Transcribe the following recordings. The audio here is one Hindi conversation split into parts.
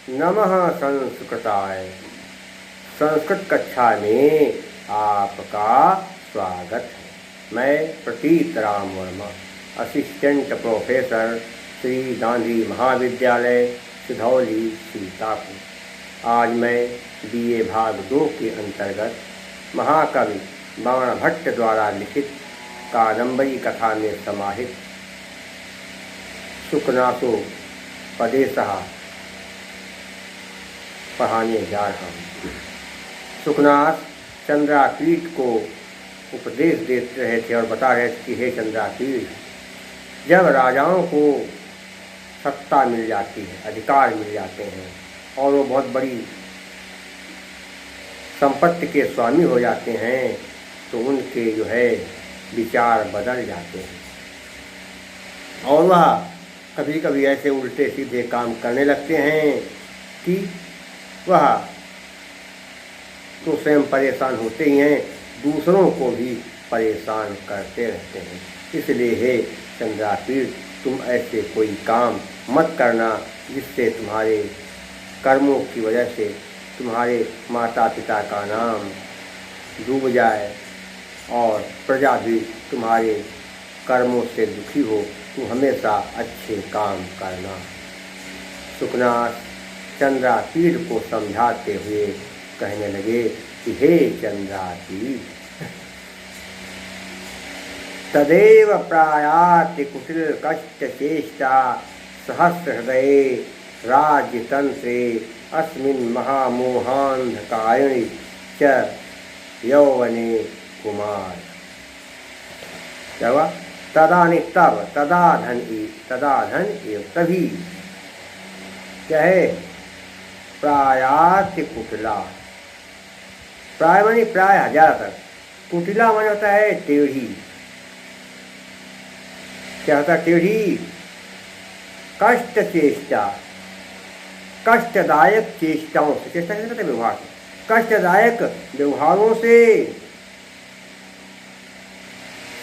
नमः संस्कृताय। संस्कृत कक्षा में आपका स्वागत है। मैं प्रतीत राम वर्मा, असिस्टेंट प्रोफेसर, श्री गांधी महाविद्यालय, सिधौली, सीतापुर। आज मैं BA भाग 2 के अंतर्गत महाकवि बाणभट्ट द्वारा लिखित कादम्बरी कथा में समाहित सुखनासो पदेशः पढ़ाने जा रहा हूँ। सुखनास चंद्रापीठ को उपदेश देते रहे थे और बता रहे थे कि हे चंद्रापीठ, जब राजाओं को सत्ता मिल जाती है, अधिकार मिल जाते हैं और वो बहुत बड़ी संपत्ति के स्वामी हो जाते हैं, तो उनके जो है विचार बदल जाते हैं और वह कभी कभी ऐसे उल्टे सीधे काम करने लगते हैं कि वह तो स्वयं परेशान होते ही हैं, दूसरों को भी परेशान करते रहते हैं। इसलिए हे चंद्रापीठ, तुम ऐसे कोई काम मत करना जिससे तुम्हारे कर्मों की वजह से तुम्हारे माता पिता का नाम डूब जाए और प्रजा भी तुम्हारे कर्मों से दुखी हो। तुम हमेशा अच्छे काम करना। सुखनास चंद्रापीठ को समझाते हुए कहने लगे कि हे चंद्रापीठ, तदेव प्रायाति कुटिल कष्ट चेष्टा सहस्रहृदये राज्यतंत्रे अस्मिन् महामोहान्धकारिणि च यौवने कुमार। क्या हुआ? तदानि तब, तदाधन एव तभी। क्या है? प्रायाति कुटिला। प्राय मानी प्राय ज़्यादातर, कुटिला माने होता है टेढ़ी। क्या होता है टेढ़ी? कष्ट चेष्टा, कष्टदायक चेष्टाओं से, चेष्टा कैसे कहते हैं? व्यवहार से, कष्टदायक व्यवहारों से,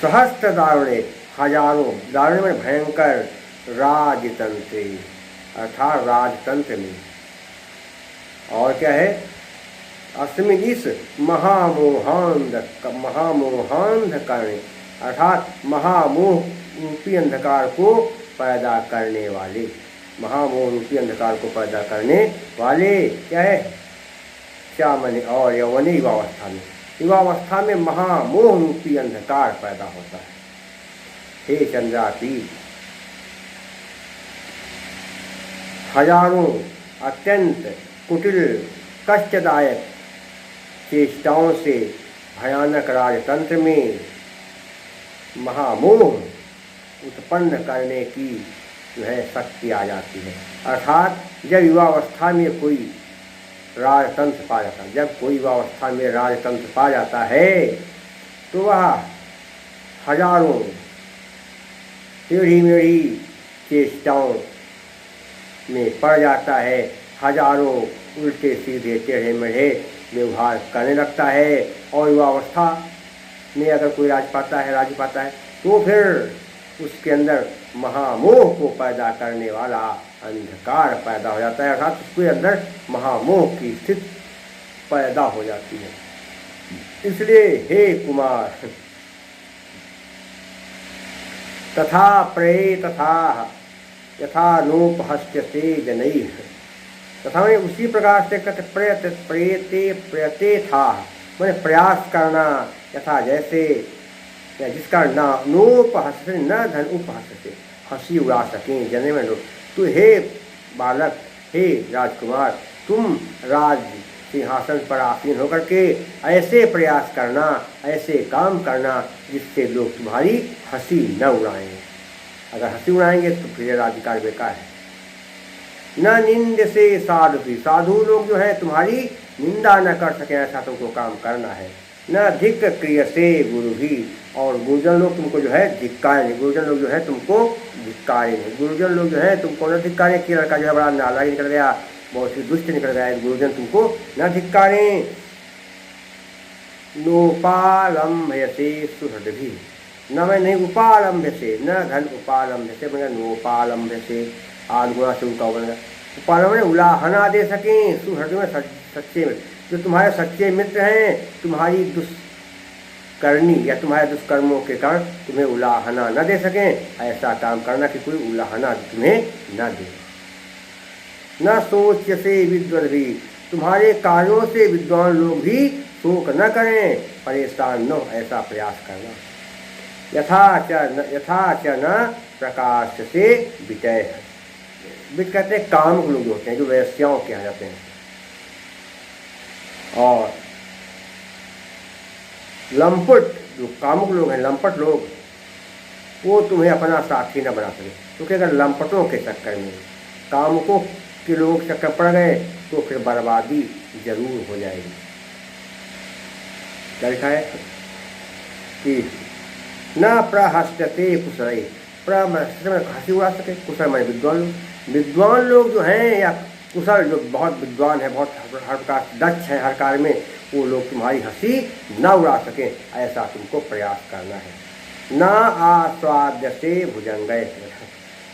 सहस्त्र दारुणे, हजारों, दारुणे में भयंकर, राजतंत्र अर्थात राजतंत्र में। और क्या है? अस्मिन् इस महामोहांधकारिणी अर्थात महामोह रूपी अंधकार को पैदा करने वाले, महामोह रूपी अंधकार को पैदा करने वाले क्या है? क्या माने? और यौवने, युवावस्था में, युवावस्था में महामोह रूपी अंधकार पैदा होता है। हे चंद्रापीठ, हजारों अत्यंत कुटिल कष्टदायक चेष्टाओं से भयानक राजतंत्र में महामोह उत्पन्न करने की जो है शक्ति आ जाती है। अर्थात जब युवावस्था में कोई राजतंत्र पा जाता है, जब कोई युवावस्था में राजतंत्र पा जाता है तो वह हजारों टेढ़ी मेढ़ी चेष्टाओं में पड़ जाता है, हजारों उल्टे सीधे टेढ़े मेढ़े व्यवहार करने लगता है। और युवावस्था में अगर कोई राज्य पाता है तो फिर उसके अंदर महामोह को पैदा करने वाला अंधकार पैदा हो जाता है, अर्थात उसके अंदर महामोह की स्थिति पैदा हो जाती है। इसलिए हे कुमार, तथा प्रे तथा यथा नोपहस्यते जनैः, तथा मैं उसी प्रकार से कहते प्रयते था, मैंने प्रयास करना, यथा जैसे, जिसका ना नोपहस्यते न धन उपहस्यते, हंसी उड़ा सकें जने में लोग। तो हे बालक, हे राजकुमार, तुम राज सिंहासन पर आसीन होकर के ऐसे प्रयास करना, ऐसे काम करना जिससे लोग तुम्हारी हंसी न उड़ाएं। अगर हंसी उड़ाएंगे तो फिर राज्यकाल बेकार है। न निंद से साधु भी, साधु लोग जो है तुम्हारी निंदा न कर सके, ऐसा तुमको काम करना है। न धिक क्रिय से गुरु भी, और गुरुजन लोग तुमको जो है धिक्कारेंगे, गुरुजन लोग जो है तुमको धिक्कारेंगे, गुरुजन लोग जो है तुमको न धिक्कारें कि लड़का जो है बड़ा नालायक निकल गया, बहुत ही दुष्ट निकल गया, गुरुजन तुमको न धिक्कारें। नोपालम्भयते सुहृद भी, न मैं नहीं उपालम्भ से, न धन उपालम्भ से, मगर नोपालम्भ से, आदगुणा से उनका बनेगा। उपालना मैंने उलाहना दे सकें सुहृदय में, सच्चे में, जो तुम्हारे सच्चे मित्र हैं, तुम्हारी दुष्कर्णी या तुम्हारे दुष्कर्मों के कारण तुम्हें उलाहना न दे सकें, ऐसा काम करना कि कोई उलाहना तुम्हें न दे। न सोच से विद्वद भी, तुम्हारे कार्यों से विद्वान लोग भी शोक न करें, परेशान न हो, ऐसा प्रयास करना। यथा च न प्रकाश से विटय, विट कहते हैं कामुक लोग होते हैं, जो वैश्याओं के यहाँ जाते हैं, और लंपट जो कामुक लोग हैं, लंपट लोग, वो तुम्हें अपना साथी न बना सके। क्योंकि अगर लंपटों के चक्कर में, कामुकों के लोग चक्कर पड़ गए तो फिर बर्बादी जरूर हो जाएगी। क्या लिखा है कि न प्रहस्यते कुशल, हंसी उड़ा सके, कुशल मैंने विद्वान लोग, विद्वान लोग जो हैं या कुशल जो बहुत विद्वान है, बहुत हर प्रकार दक्ष है हर कार्य में, वो लोग तुम्हारी हंसी न उड़ा सकें, ऐसा तुमको प्रयास करना है। न आस्वाद्य से भुजंग,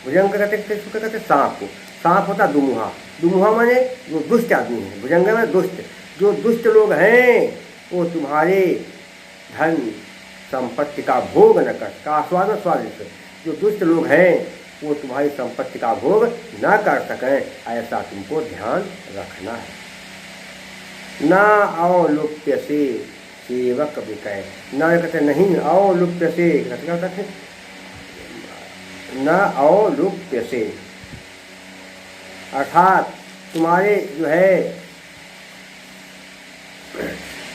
भुजंग कहते सांप को, सांप होता दुमुहा, दुमुहा माने जो दुष्ट आदमी है, भुजंग में दुष्ट, जो दुष्ट लोग हैं वो तुम्हारे धन संपत्ति का भोग न कर, का आस्वादन स्वादिष्ट, जो दुष्ट लोग हैं वो तुम्हारी संपत्ति का भोग न कर सकें, ऐसा तुमको ध्यान रखना है। न अवलुप्य से सेवक विकय, न कहते नहीं अवलुप्य से, क्या होता है न अवलुप्य से, अर्थात तुम्हारे जो है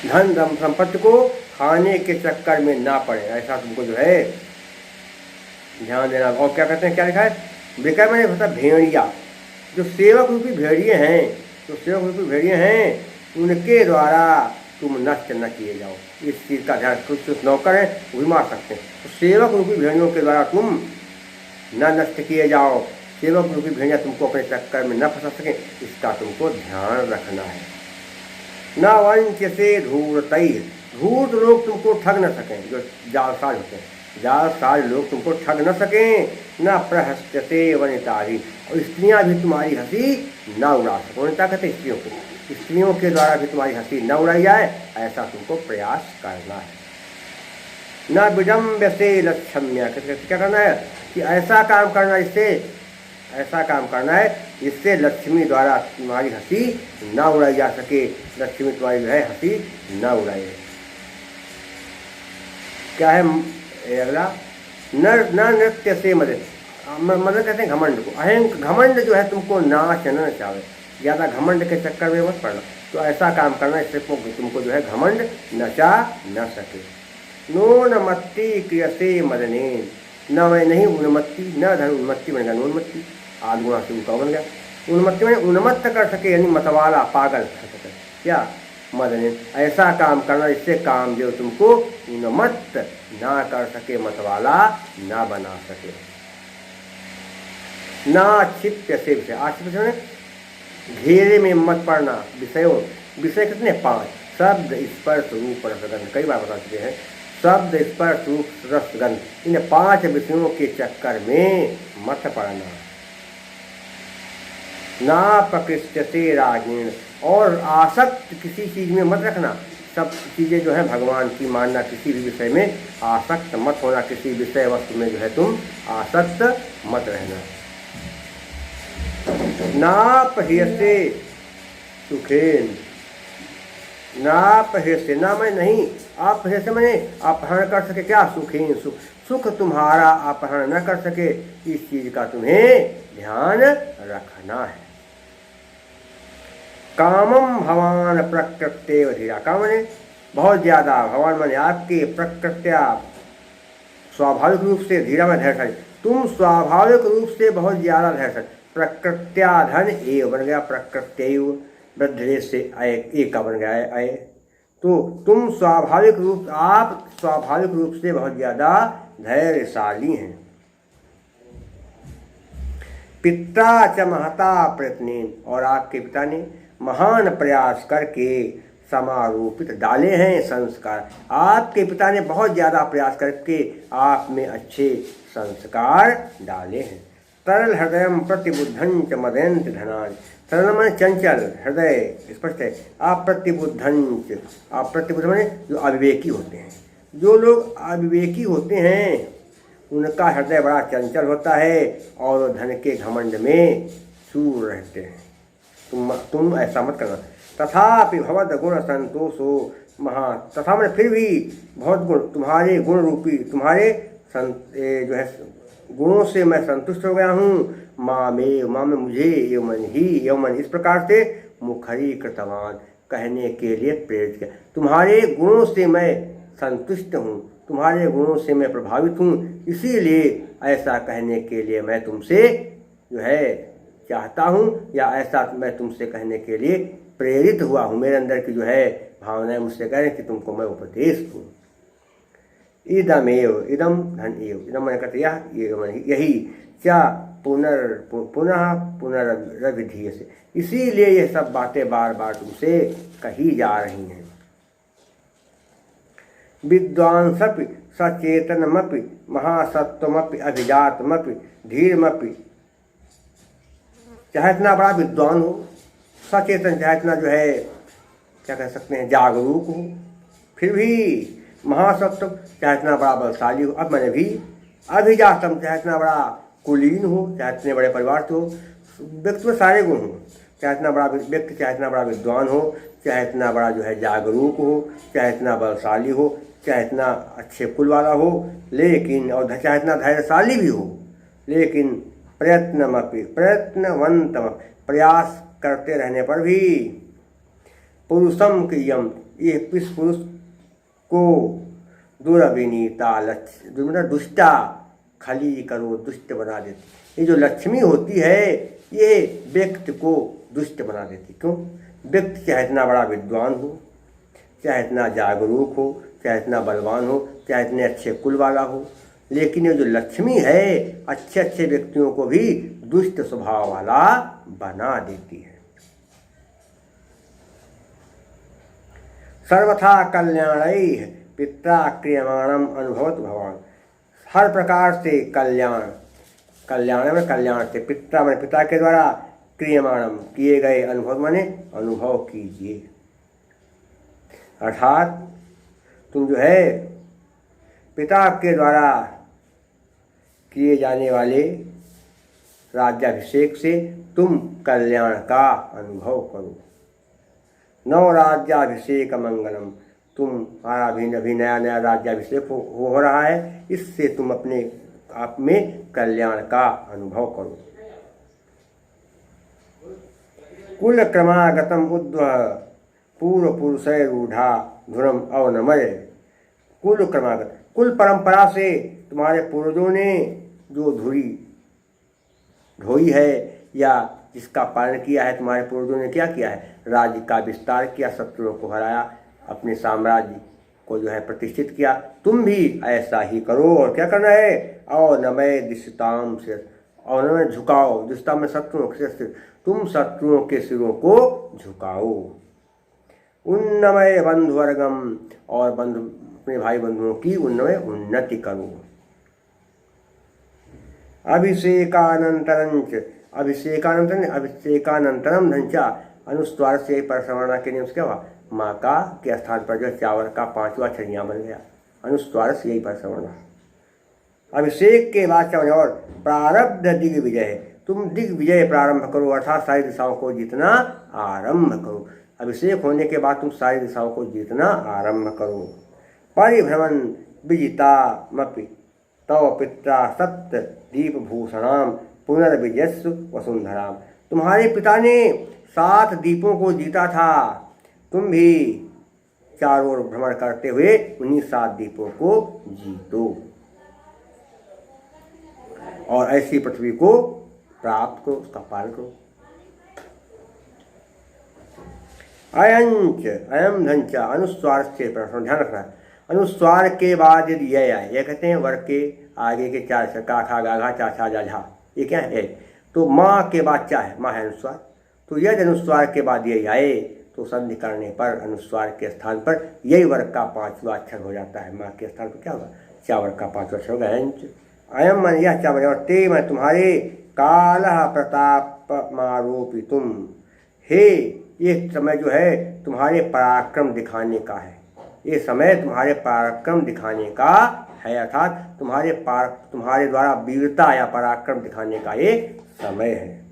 धन संपत्ति को खाने के चक्कर में ना पड़े, ऐसा तुमको जो है ध्यान देना। और क्या कहते हैं, क्या लिखा है, विकय में होता भेड़िया, जो सेवक रूपी भेड़िए हैं, जो सेवक रूपी भेड़िए हैं, उनके द्वारा तुम नष्ट न किए जाओ, इस चीज़ का ध्यान। कुछ नौकर हैं वो भी मार सकते हैं, तो सेवक रूपी भेड़ियों के द्वारा तुम न नष्ट किए जाओ, सेवक रूपी भेड़िया तुमको अपने चक्कर में न फंसा सके, इसका तुमको ध्यान रखना है। न वंच से धूर्तई, धूर्त लोग तुमको ठग न सकें, जो जालसाज होते हैं, जालसाज लोग तुमको ठग न सकें। न प्रहस्यते वनितारी, और स्त्रियां भी तुम्हारी हंसी न उड़ा सकें, वनिता कहते स्त्रियों को, स्त्रियों के द्वारा भी तुम्हारी हंसी न उड़ाई जाए, ऐसा तुमको प्रयास करना है। न विडम्ब से लक्ष्म्य, क्या करना है कि ऐसा काम करना, इससे ऐसा काम करना है जिससे लक्ष्मी द्वारा तुम्हारी हंसी न उड़ाई जा सके, लक्ष्मी तुम्हारी जो है हंसी न उड़ाए। क्या है अगला, न नृत्य से मदद, मदद कहते हैं घमंड को, अहंग घमंड जो है तुमको नाच न चाहे, ज़्यादा घमंड के चक्कर में मत पड़ना, तो ऐसा काम करना इससे तुमको जो है घमंड नचा न सके। नो नमत्ति क्रियसे मदने, न मैं नहीं उन्मत्ति, न धन उन्मत्ति बन गया नोन्मत्ति, आदगुणा से उनका बन गया, उन्मत्ति में उन्मत्त कर सके, यानी मतवाला पागल कर सके, क्या मदने, ऐसा काम करना इससे काम जो तुमको उन्मत्त ना कर सके, मतवाला ना बना सके। ना क्षिप्य से विषय, आक्षिप्य से घेरे में मत पड़ना, विषयों, विषय कितने 5, शब्द स्पर्श रूप रसगंध, कई बार बता चुके हैं, शब्द स्पर्श रूप रसगंध, इन 5 विषयों के चक्कर में मत पड़ना। ना प्रकृष्ट से रागीण, और आसक्त किसी चीज़ में मत रखना, सब चीज़ें जो है भगवान की मानना, किसी भी विषय में आसक्त मत होना, किसी विषय वस्तु में जो है तुम आसक्त मत रहना। नापह्यसे सुखेन, नापह्यसे, ना मैं नहीं, अपह्यसे मैंने अपहरण कर सके, क्या सुखेन सुख, सुख तुम्हारा अपहरण न कर सके, इस चीज का तुम्हें ध्यान रखना है। कामम भवान प्रकृत्य धीरा, काम ने बहुत ज्यादा, भगवान माने आपके प्रकृत्या स्वाभाविक रूप से, धीरा में धैर्यशाली, तुम स्वाभाविक रूप से बहुत ज्यादा धैर्यशाली, प्रकृत्या धन ए बन गया, प्रकृत्य वृद्धि से एक का बन गया है, तो तुम स्वाभाविक रूप, आप स्वाभाविक रूप से बहुत ज्यादा धैर्यशाली हैं। पिता च महता प्रयत्न, और आपके पिता ने महान प्रयास करके समारोपित डाले हैं संस्कार, आपके पिता ने बहुत ज़्यादा प्रयास करके आप में अच्छे संस्कार डाले हैं। तरल हृदय प्रतिबुद्धं च मदयन्ति धनानि। तरल माने चंचल, हृदय स्पष्ट है। अप्रतिबुद्धं च, अप्रतिबुद्ध माने जो अविवेकी होते हैं। जो लोग अविवेकी होते हैं उनका हृदय बड़ा चंचल होता है और धन के घमंड में चूर रहते हैं। तुम ऐसा मत करना। तथापि भवद गुण संतोषो महा, तथा मैंने फिर भी बहुत गुण, तुम्हारे गुण रूपी, तुम्हारे जो है गुणों से मैं संतुष्ट हो गया हूँ। माँ में मुझे यमन इस प्रकार से मुखरी कृतवान कहने के लिए प्रेरित किया। तुम्हारे गुणों से मैं संतुष्ट हूँ, तुम्हारे गुणों से मैं प्रभावित हूँ, इसीलिए ऐसा कहने के लिए मैं तुमसे जो है चाहता हूँ, या ऐसा मैं तुमसे कहने के लिए प्रेरित हुआ हूँ। मेरे अंदर की जो है भावनाएं मुझसे कह रही कि तुमको मैं उपदेश दूँ। इदम धन एव, इदम मैंने कहते यही क्या पुनरविधीय से, इसीलिए ये सब बातें बार बार तुमसे कही जा रही हैं। विद्वांसपि सचेतनमपि महासत्वमपि अभिजातमपि धीरमपि, चाहे इतना बड़ा विद्वान हो, सचेतन चाहे इतना जो है क्या कह सकते हैं जागरूक हो, फिर भी महासत्व चाहे इतना बड़ा बलशाली हो, अब मैंने भी अभिजातम चाहे इतना बड़ा कुलीन हो, चाहे इतने बड़े परिवार से हो, व्यक्ति में सारे गुण हो, चाहे इतना बड़ा व्यक्ति, चाहे इतना बड़ा विद्वान हो, चाहे इतना बड़ा जो है जागरूक हो, चाहे इतना बलशाली हो, चाहे इतना अच्छे कुल वाला हो, लेकिन और चाहे इतना धैर्यशाली भी हो, लेकिन प्रयत्नवंतम प्रयास करते रहने पर भी पुरुषम क्रियम, ये इस पुरुष को दुर्विनीता लक्ष्य दुष्टा खली करो, दुष्ट बना देती। ये जो लक्ष्मी होती है ये व्यक्ति को दुष्ट बना देती। क्यों? व्यक्ति चाहे इतना बड़ा विद्वान हो, चाहे इतना जागरूक हो, चाहे इतना बलवान हो, चाहे इतने अच्छे कुल वाला हो, लेकिन ये जो लक्ष्मी है अच्छे अच्छे व्यक्तियों को भी दुष्ट स्वभाव वाला बना देती है। सर्वथा कल्याणैः पिता क्रियमाणम अनुभवत भगवान, हर प्रकार से कल्याण में कल्याण से, पिता में पिता के द्वारा, क्रियमाणम किए गए, अनुभव माने अनुभव कीजिए। अर्थात तुम जो है पिता के द्वारा किए जाने वाले राज्याभिषेक से तुम कल्याण का अनुभव करो। नव राज्याभिषेक मंगलम, तुम्हारा अभी नया नया राज्याभिषेक हो रहा है, इससे तुम अपने आप में कल्याण का अनुभव करो। कुल क्रमागतम उद्वह पूर्व पुरुषैरूढ़ा धुरम अवनमय, कुल क्रमागत, कुल परंपरा से तुम्हारे पूर्वजों ने जो धुरी ढोई है या जिसका पालन किया है, तुम्हारे पूर्वजों ने क्या किया है, राज्य का विस्तार किया, शत्रुओं को हराया, अपने साम्राज्य को जो है प्रतिष्ठित किया, तुम भी ऐसा ही करो। और क्या करना है, अवनमय दिशताम से, अवनमय झुकाओ, दिशता में शत्रुओं के सिर, तुम शत्रुओं के सिरों को झुकाओ। उन्नमय बंधुवर्गम, और बंधु अपने भाई बंधुओं की उन्नमय उन्नति करो। अभिषेकानंतरम धंचा, अनुस्वार से परसवर्णा के नियम से क्या हुआ, माँ का के स्थान पर जो चावल का 5वां छड़िया बन गया, अनुस्वार से यही परसवर्णा। अभिषेक के बाद क्या, और प्रारब्ध दिग्विजय, तुम दिग्विजय प्रारंभ करो, अर्थात सारी दिशाओं को जीतना आरंभ करो। अभिषेक होने के बाद तुम सारी दिशाओं को जीतना आरंभ करो। परिभ्रमण विजितामपि तव पिता सप्त दीपभूषणाम पुनर्विजयस्व वसुंधराम, तुम्हारे पिता ने 7 दीपों को जीता था, तुम भी चारों ओर भ्रमण करते हुए उन्हीं 7 दीपों को जीतो और ऐसी पृथ्वी को प्राप्त करो, उसका पालन करो। अयम धंचा, अनुस्वार से ध्यान रखना, अनुस्वार के बाद यदि यह आए, यह कहते हैं वर्ग के आगे के 4 अक्षर, का खा गा घा चा छा जा झा, ये क्या है, तो माँ के बाद क्या है, माँ है अनुस्वार, तो यदि अनुस्वार के बाद यही आए तो संधि करने पर अनुस्वार के स्थान पर यही वर्ग का 5वां अक्षर हो जाता है। माँ के स्थान पर क्या होगा, चा वर्ग का 5वां अक्षर होगा। अयम मन यह चा, और ते मैं तुम्हारे कालः प्रतापमारोपितुम, हे ये समय जो है तुम्हारे पराक्रम दिखाने का है, ये समय तुम्हारे पराक्रम दिखाने का है, अर्थात तुम्हारे द्वारा वीरता या पराक्रम दिखाने का ये समय है।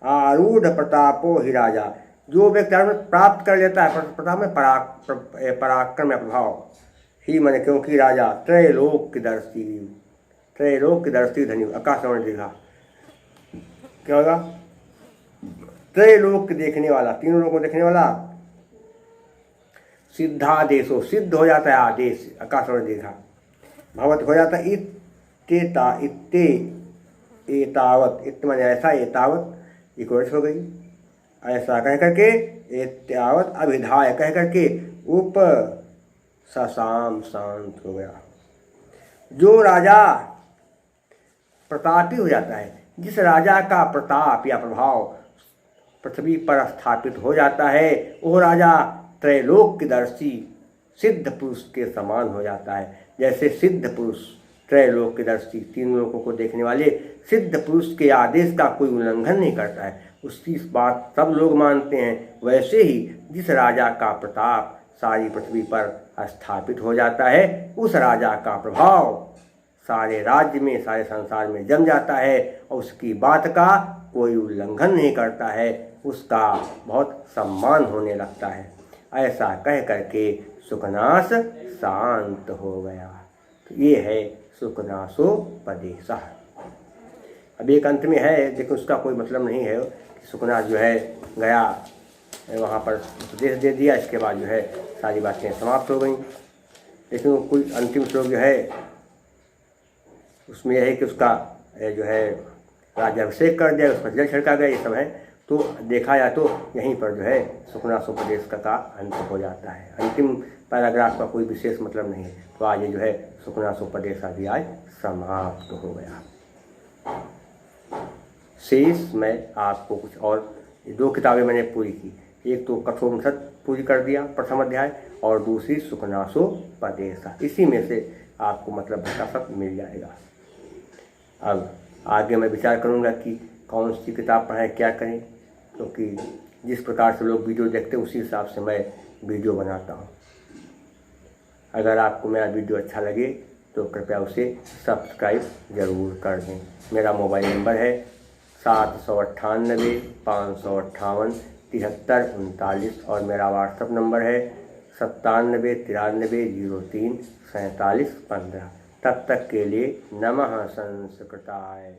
आरूढ़ प्रतापो ही राजा, जो व्यक्ति प्राप्त कर लेता है प्रताप में पराक्रम या प्रभाव, ही मन क्योंकि राजा त्रैलोक की दर्शी धनी, आकाशवाणी देखा क्या होगा, त्रैलोक देखने वाला, तीनों लोगों को देखने वाला, सिद्धादेशो, सिद्ध हो जाता है आदेश, आकाशवाणी देखा, भगवत हो जाता है इत्तेता, इत्ते एतावत, इत माने ऐसा, एतावत इक्वल्स हो गई, ऐसा कह करके एतावत अभिधाय कह करके उप ससाम शांत हो गया। जो राजा प्रतापी हो जाता है, जिस राजा का प्रताप या प्रभाव पृथ्वी पर स्थापित हो जाता है, वो राजा त्रैलोक दर्शी सिद्ध पुरुष के समान हो जाता है। जैसे सिद्ध पुरुष त्रैलोक दर्शी, तीन लोगों को देखने वाले सिद्ध पुरुष के आदेश का कोई उल्लंघन नहीं करता है, उसकी बात सब लोग मानते हैं। वैसे ही जिस राजा का प्रताप सारी पृथ्वी पर स्थापित हो जाता है, उस राजा का प्रभाव सारे राज्य में, सारे संसार में जम जाता है और उसकी बात का कोई उल्लंघन नहीं करता है, उसका बहुत सम्मान होने लगता है। ऐसा कह करके सुखनास शांत हो गया। तो ये है सुखनासोपदेशः। अब एक अंत में है, लेकिन उसका कोई मतलब नहीं है कि सुखनास जो है गया वहाँ पर उपदेश दे दिया, इसके बाद जो है सारी बातें समाप्त हो गई। लेकिन कोई अंतिम श्लोक जो है उसमें यह है कि उसका जो है राज्याभिषेक कर दिया, उस पर जल छिड़का गया, ये सब है। तो देखा जाए तो यहीं पर जो है सुखनासोपदेश का अंत हो जाता है। अंतिम पैराग्राफ का कोई विशेष मतलब नहीं है। तो आज ये जो है सुखनासोपदेश आदि आज समाप्त हो गया। शेष मैं आपको कुछ और 2 किताबें मैंने पूरी की, एक तो कठोपनिषद पूरी कर दिया प्रथम अध्याय, और दूसरी सुखनासोपदेश। इसी में से आपको मतलब भक्ता सब मिल जाएगा। अब आगे मैं विचार करूंगा कि कौन सी किताब पढ़ें, क्या करें, क्योंकि जिस प्रकार से लोग वीडियो देखते हैं उसी हिसाब से मैं वीडियो बनाता हूँ। अगर आपको मेरा वीडियो अच्छा लगे तो कृपया उसे सब्सक्राइब ज़रूर कर दें। मेरा मोबाइल नंबर है 798 558 7339 और मेरा व्हाट्सएप नंबर है 97 93 03 47 15। तब तक के लिए नमः संस्कृताय।